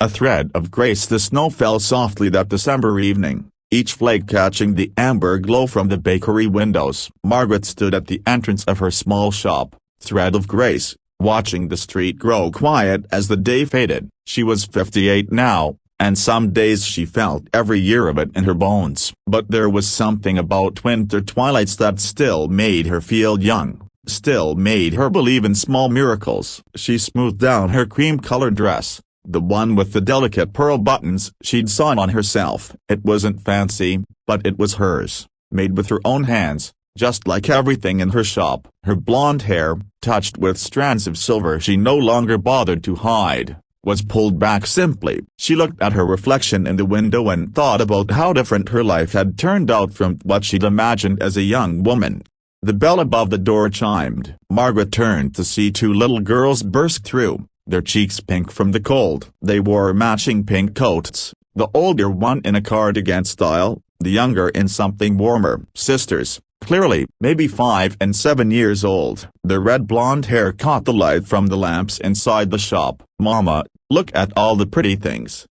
a thread of grace. The snow fell softly that December evening, each flake catching the amber glow from the bakery windows. Margaret stood at the entrance of her small shop, thread of grace, watching the street grow quiet as the day faded. She was 58 now, and some days she felt every year of it in her bones. But there was something about winter twilights that still made her feel young, still made her believe in small miracles. She smoothed down her cream-colored dress, the one with the delicate pearl buttons she'd sewn on herself. It wasn't fancy, but it was hers, made with her own hands, just like everything in her shop. Her blonde hair, touched with strands of silver she no longer bothered to hide, was pulled back simply. She looked at her reflection in the window and thought about how different her life had turned out from what she'd imagined as a young woman. The bell above the door chimed. Margaret turned to see two little girls burst through, their cheeks pink from the cold. They wore matching pink coats, the older one in a cardigan style, the younger in something warmer. Sisters, clearly, maybe 5 and 7 years old. Their red blonde hair caught the light from the lamps inside the shop. "Mama, look at all the pretty things,"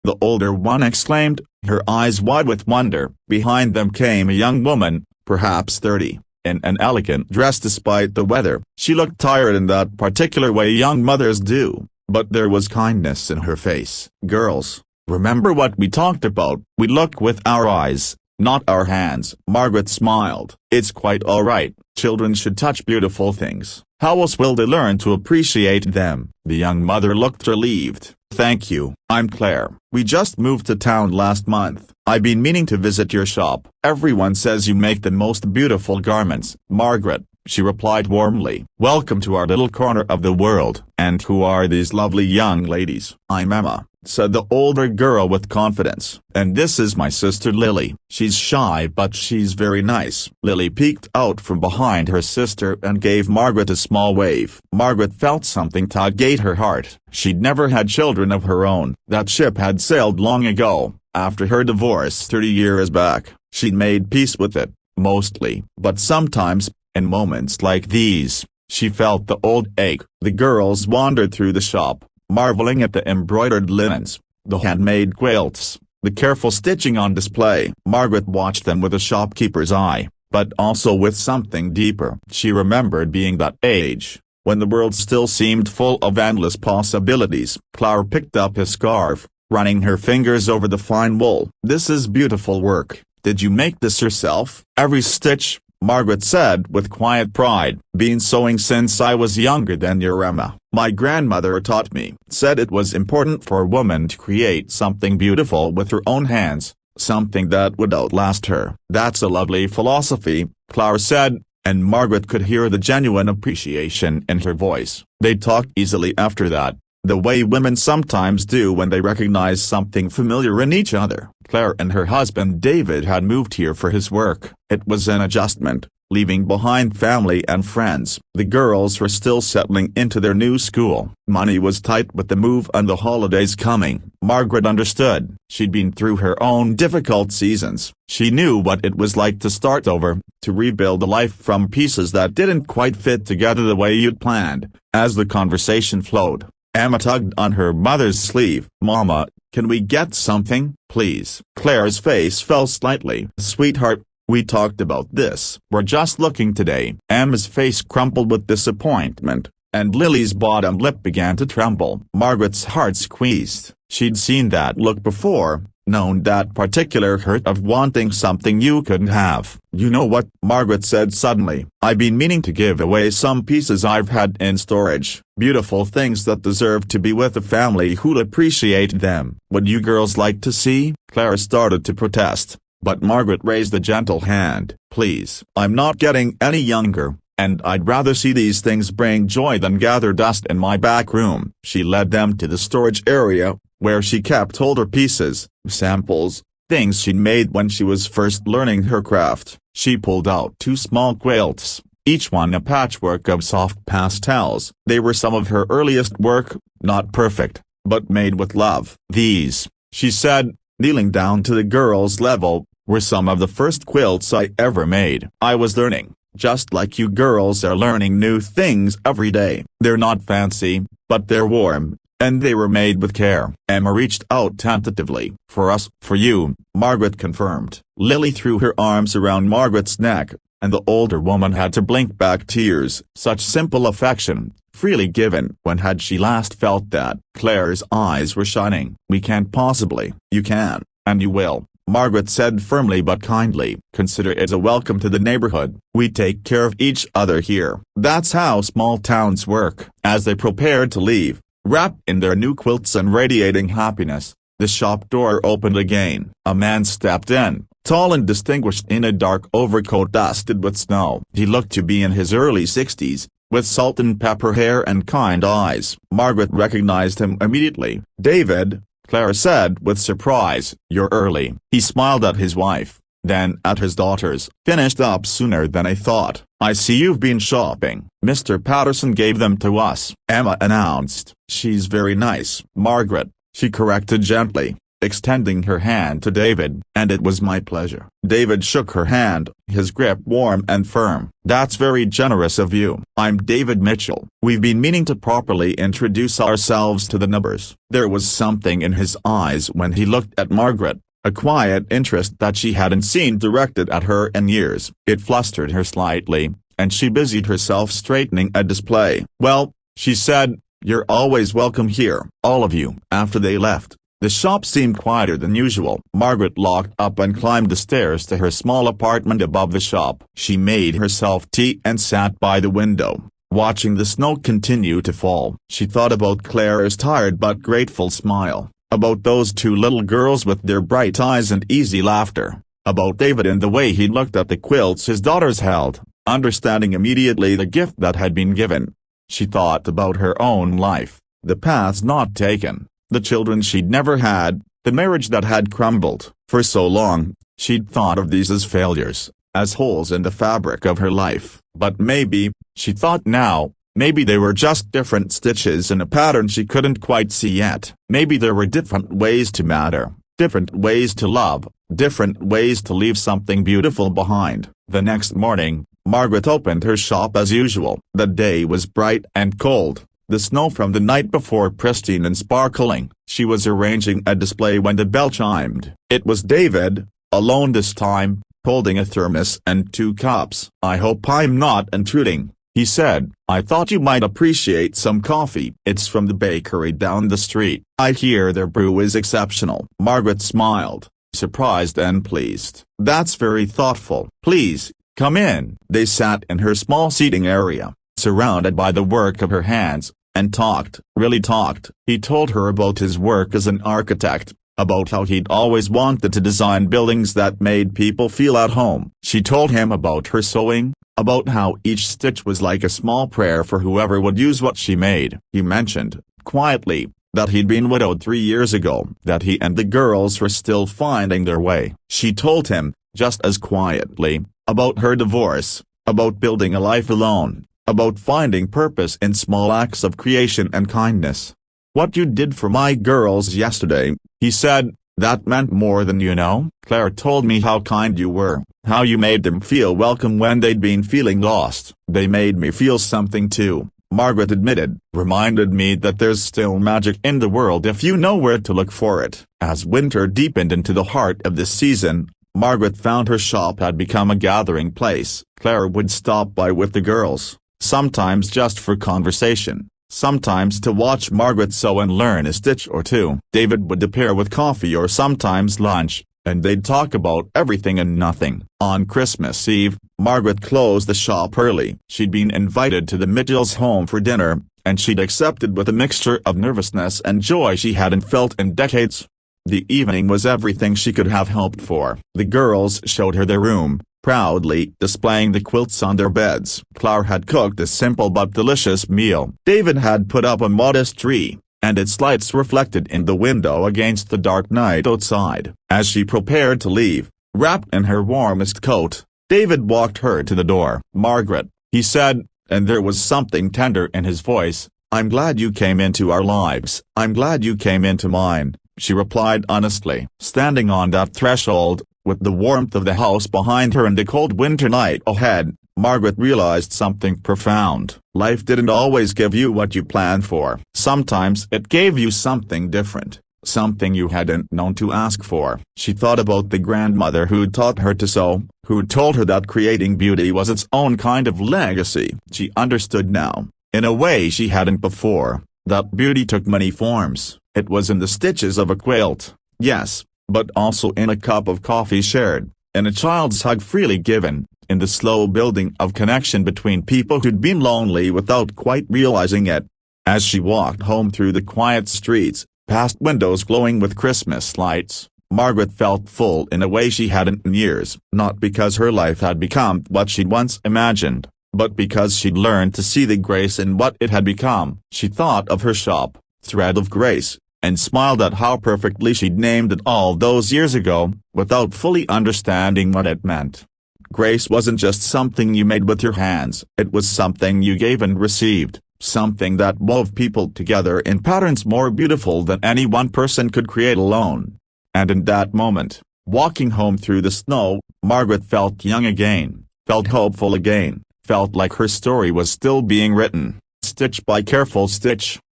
the older one exclaimed, her eyes wide with wonder. Behind them came a young woman, perhaps 30, in an elegant dress despite the weather. She looked tired in that particular way young mothers do, but there was kindness in her face. "Girls, remember what we talked about? We look with our eyes, not our hands." Margaret smiled. "It's quite all right. Children should touch beautiful things. How else will they learn to appreciate them?" The young mother looked relieved. "Thank you. I'm Claire. We just moved to town last month. I've been meaning to visit your shop. Everyone says you make the most beautiful garments." "Margaret," she replied warmly, "welcome to our little corner of the world." "And who are these lovely young ladies?" "I'm Emma," said the older girl with confidence. "And this is my sister Lily. She's shy but she's very nice." Lily peeked out from behind her sister and gave Margaret a small wave. Margaret felt something tug at her heart. She'd never had children of her own. That ship had sailed long ago, after her divorce 30 years back. She'd made peace with it, mostly. But sometimes, in moments like these, she felt the old ache. The girls wandered through the shop, marveling at the embroidered linens, the handmade quilts, the careful stitching on display. Margaret watched them with a shopkeeper's eye, but also with something deeper. She remembered being that age, when the world still seemed full of endless possibilities. Clara picked up a scarf, running her fingers over the fine wool. "This is beautiful work. Did you make this yourself?" "Every stitch," Margaret said with quiet pride. "Been sewing since I was younger than your Emma. My grandmother taught me. Said it was important for a woman to create something beautiful with her own hands, something that would outlast her." "That's a lovely philosophy," Clara said, and Margaret could hear the genuine appreciation in her voice. They talked easily after that, the way women sometimes do when they recognize something familiar in each other. Claire and her husband David had moved here for his work. It was an adjustment, leaving behind family and friends. The girls were still settling into their new school. Money was tight with the move and the holidays coming. Margaret understood. She'd been through her own difficult seasons. She knew what it was like to start over, to rebuild a life from pieces that didn't quite fit together the way you'd planned. As the conversation flowed, Emma tugged on her mother's sleeve. "Mama, can we get something, please?" Claire's face fell slightly. "Sweetheart, we talked about this. We're just looking today." Emma's face crumpled with disappointment, and Lily's bottom lip began to tremble. Margaret's heart squeezed. She'd seen that look before, known that particular hurt of wanting something you couldn't have. "You know what?" Margaret said suddenly. "I've been meaning to give away some pieces I've had in storage. Beautiful things that deserve to be with a family who'll appreciate them. Would you girls like to see?" Clara started to protest, but Margaret raised a gentle hand. "Please. I'm not getting any younger, and I'd rather see these things bring joy than gather dust in my back room." She led them to the storage area, where she kept older pieces, samples, things she'd made when she was first learning her craft. She pulled out 2 small quilts, each one a patchwork of soft pastels. They were some of her earliest work, not perfect, but made with love. "These," she said, kneeling down to the girl's level, "were some of the first quilts I ever made. I was learning, just like you girls are learning new things every day. They're not fancy, but they're warm, and they were made with care. Emma reached out tentatively. For us, for you, Margaret confirmed. Lily threw her arms around Margaret's neck, and the older woman had to blink back tears. Such simple affection, freely given. When had she last felt that? Claire's eyes were shining. We can't possibly. You can, and you will, Margaret said firmly but kindly. Consider it a welcome to the neighborhood. We take care of each other here. That's how small towns work. As they prepared to leave, wrapped in their new quilts and radiating happiness, the shop door opened again. A man stepped in, tall and distinguished in a dark overcoat dusted with snow. He looked to be in his early 60s, with salt and pepper hair and kind eyes. Margaret recognized him immediately. David, Claire said with surprise. You're early. He smiled at his wife, then at his daughters. Finished up sooner than I thought. I see you've been shopping. Mr. Patterson gave them to us, Emma announced. She's very nice, Margaret, she corrected gently, extending her hand to David. And it was my pleasure. David shook her hand, his grip warm and firm. That's very generous of you. I'm David Mitchell. We've been meaning to properly introduce ourselves to the neighbors. There was something in his eyes when he looked at Margaret, a quiet interest that she hadn't seen directed at her in years. It flustered her slightly, and she busied herself straightening a display. Well, she said, you're always welcome here, all of you. After they left, the shop seemed quieter than usual. Margaret locked up and climbed the stairs to her small apartment above the shop. She made herself tea and sat by the window, watching the snow continue to fall. She thought about Claire's tired but grateful smile, about those two little girls with their bright eyes and easy laughter, about David and the way he looked at the quilts his daughters held, understanding immediately the gift that had been given. She thought about her own life, the paths not taken, the children she'd never had, the marriage that had crumbled. For so long, she'd thought of these as failures, as holes in the fabric of her life. But maybe, she thought now, maybe they were just different stitches in a pattern she couldn't quite see yet. Maybe there were different ways to matter, different ways to love, different ways to leave something beautiful behind. The next morning, Margaret opened her shop as usual. The day was bright and cold, the snow from the night before pristine and sparkling. She was arranging a display when the bell chimed. It was David, alone this time, holding a thermos and 2 cups. I hope I'm not intruding, he said. I thought you might appreciate some coffee. It's from the bakery down the street. I hear their brew is exceptional. Margaret smiled, surprised and pleased. That's very thoughtful. Please, come in. They sat in her small seating area, surrounded by the work of her hands, and talked, really talked. He told her about his work as an architect, about how he'd always wanted to design buildings that made people feel at home. She told him about her sewing, about how each stitch was like a small prayer for whoever would use what she made. He mentioned, quietly, that he'd been widowed 3 years ago, that he and the girls were still finding their way. She told him, just as quietly, about her divorce, about building a life alone, about finding purpose in small acts of creation and kindness. What you did for my girls yesterday, he said, that meant more than you know. Claire told me how kind you were, how you made them feel welcome when they'd been feeling lost. They made me feel something too, Margaret admitted, reminded me that there's still magic in the world if you know where to look for it. As winter deepened into the heart of the season, Margaret found her shop had become a gathering place. Claire would stop by with the girls, sometimes just for conversation, sometimes to watch Margaret sew and learn a stitch or two. David would appear with coffee or sometimes lunch, and they'd talk about everything and nothing. On Christmas Eve, Margaret closed the shop early. She'd been invited to the Mitchells' home for dinner, and she'd accepted with a mixture of nervousness and joy she hadn't felt in decades. The evening was everything she could have hoped for. The girls showed her their room, proudly displaying the quilts on their beds. Claire had cooked a simple but delicious meal. David had put up a modest tree, and its lights reflected in the window against the dark night outside. As she prepared to leave, wrapped in her warmest coat, David walked her to the door. Margaret, he said, and there was something tender in his voice, I'm glad you came into our lives. I'm glad you came into mine, she replied honestly. Standing on that threshold, with the warmth of the house behind her and the cold winter night ahead, Margaret realized something profound. Life didn't always give you what you planned for. Sometimes it gave you something different, something you hadn't known to ask for. She thought about the grandmother who'd taught her to sew, who'd told her that creating beauty was its own kind of legacy. She understood now, in a way she hadn't before, that beauty took many forms. It was in the stitches of a quilt, yes, but also in a cup of coffee shared, in a child's hug freely given, in the slow building of connection between people who'd been lonely without quite realizing it. As she walked home through the quiet streets, past windows glowing with Christmas lights, Margaret felt full in a way she hadn't in years. Not because her life had become what she'd once imagined, but because she'd learned to see the grace in what it had become. She thought of her shop, Thread of Grace, and smiled at how perfectly she'd named it all those years ago, without fully understanding what it meant. Grace wasn't just something you made with your hands, it was something you gave and received, something that wove people together in patterns more beautiful than any one person could create alone. And in that moment, walking home through the snow, Margaret felt young again, felt hopeful again, felt like her story was still being written, stitch by careful stitch.